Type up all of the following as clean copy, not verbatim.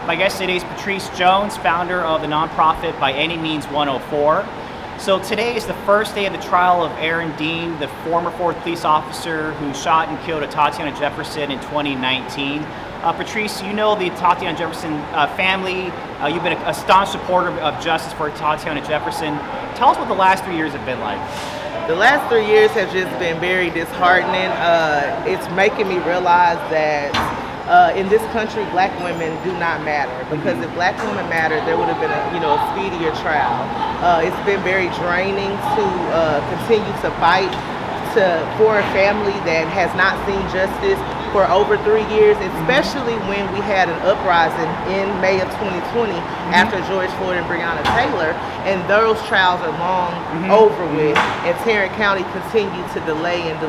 My guest today is Patrice Jones, founder of the nonprofit By Any Means 104. So today is the first day of the trial of Aaron Dean, the former Ford police officer who shot and killed Tatiana Jefferson in 2019. Patrice, you know the Tatiana Jefferson family. You've been a staunch supporter of justice for Tatiana Jefferson. Tell us what the last 3 years have been like. The last 3 years have just been very disheartening. It's making me realize that in this country, black women do not matter. Because if black women mattered, there would have been a speedier trial. It's been very draining to continue to fight for a family that has not seen justice for over 3 years, especially when we had an uprising in May of 2020 after George Floyd and Breonna Taylor, and those trials are long over with, and Tarrant County continued to delay to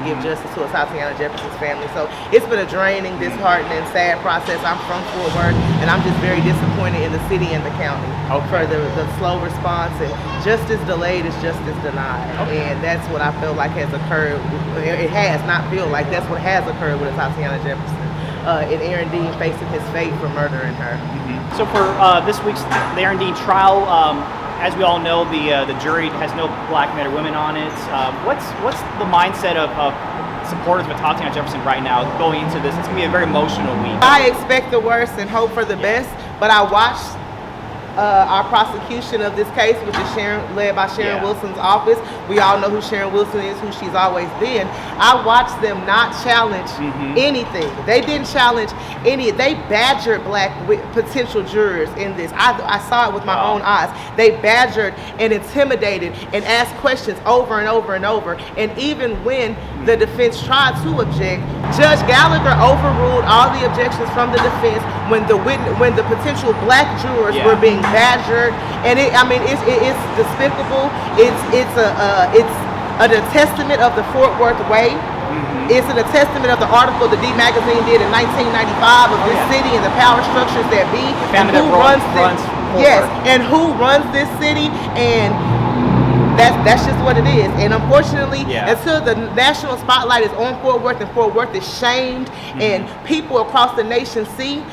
give justice to Tatiana Jefferson's family. So it's been a draining, disheartening, sad process. I'm from Fort Worth, and I'm just very disappointed in the city and the county for the slow response, and justice delayed is justice denied. And that's what I feel like has occurred. It has not feel like, that's what has occurred with Tatiana Jefferson, and Aaron Dean facing his fate for murdering her. So for this week's the Aaron Dean trial, as we all know, the jury has no black men or women on it. What's the mindset of supporters of Tatiana Jefferson right now going into this? It's going to be a very emotional week. I expect the worst and hope for the best, but I watched our prosecution of this case, which is led by Sharon Wilson's office. We all know who Sharon Wilson is, who she's always been. I watched them not challenge anything. They didn't challenge any. They badgered black potential jurors in this. I saw it with my own eyes. They badgered and intimidated and asked questions over and over and over. And even when the defense tried to object, Judge Gallagher overruled all the objections from the defense when the potential black jurors were being badgered, and it's despicable. It's a testament of the Fort Worth way. It's a testament of the article the D Magazine did in 1995 of this city and the power structures that be, and who runs this city, and that's just what it is. And unfortunately, until the national spotlight is on Fort Worth and Fort Worth is shamed, and people across the nation see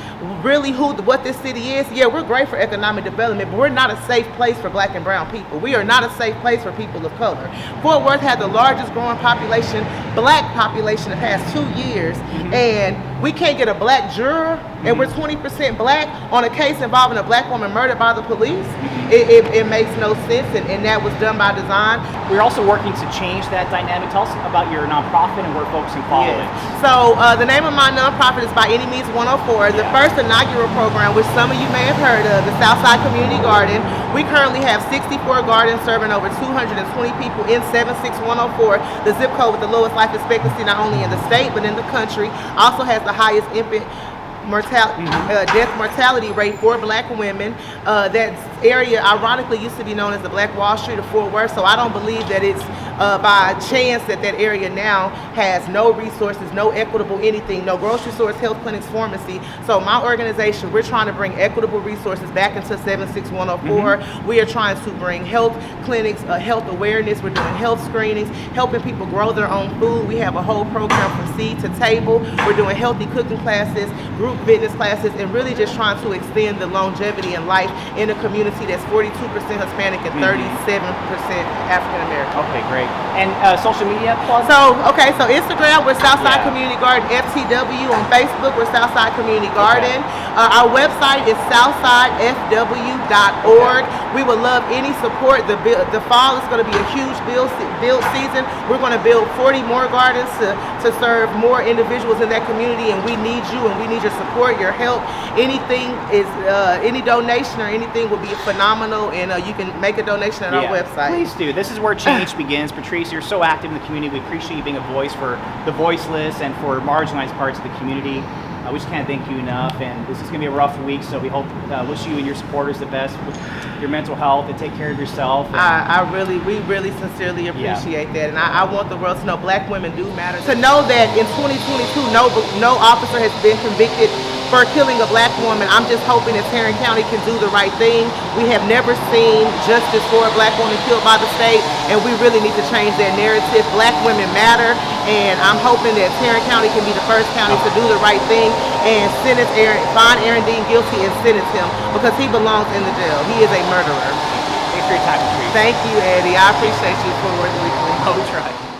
really what this city is. Yeah, we're great for economic development, but we're not a safe place for black and brown people. We are not a safe place for people of color. Fort Worth had the largest growing population, black population, the past 2 years, and we can't get a black juror, and we're 20% black on a case involving a black woman murdered by the police. It makes no sense, and that was done by design. We're also working to change that dynamic. Tell us about your nonprofit and where folks can follow it. So the name of my nonprofit is By Any Means 104. The first inaugural program, which some of you may have heard of, the Southside Community Garden. We currently have 64 gardens serving over 220 people in 76104, the zip code with the lowest life expectancy not only in the state but in the country. Also has the highest infant death mortality rate for black women. That area ironically used to be known as the Black Wall Street of Fort Worth, so I don't believe that it's by chance that area now has no resources, no equitable anything, no grocery stores, health clinics, pharmacy. So my organization, we're trying to bring equitable resources back into 76104. We are trying to bring health clinics, health awareness. We're doing health screenings, helping people grow their own food. We have a whole program from seed to table. We're doing healthy cooking classes, group fitness classes, and really just trying to extend the longevity in life in a community that's 42% Hispanic and 37% African American. Okay, great. And social media plus? So Instagram, we're Southside Community Garden FTW. On Facebook, we're Southside Community Garden. Our website is southsidefw.org. We would love any support. The fall is going to be a huge build season. We're going to build 40 more gardens to serve more individuals in that community, and we need you, and we need your support, your help. Anything is any donation or anything would be phenomenal, and you can make a donation at our website. Please do. This is where change begins. Patrice, you're so active in the community. We appreciate you being a voice for the voiceless and for marginalized parts of the community. We just can't thank you enough, and this is going to be a rough week, so we hope, wish you and your supporters the best with your mental health, and take care of yourself. We really sincerely appreciate that, and I want the world to know black women do matter. To know that in 2022, no officer has been convicted for killing a black woman. I'm just hoping that Tarrant County can do the right thing. We have never seen justice for a black woman killed by the state, and we really need to change that narrative. Black women matter, and I'm hoping that Tarrant County can be the first county to do the right thing and find Aaron Dean guilty and sentence him, because he belongs in the jail. He is a murderer. Thanks for your time, Patrice. Thank you, Eddie. I appreciate you for working with me. Oh, try.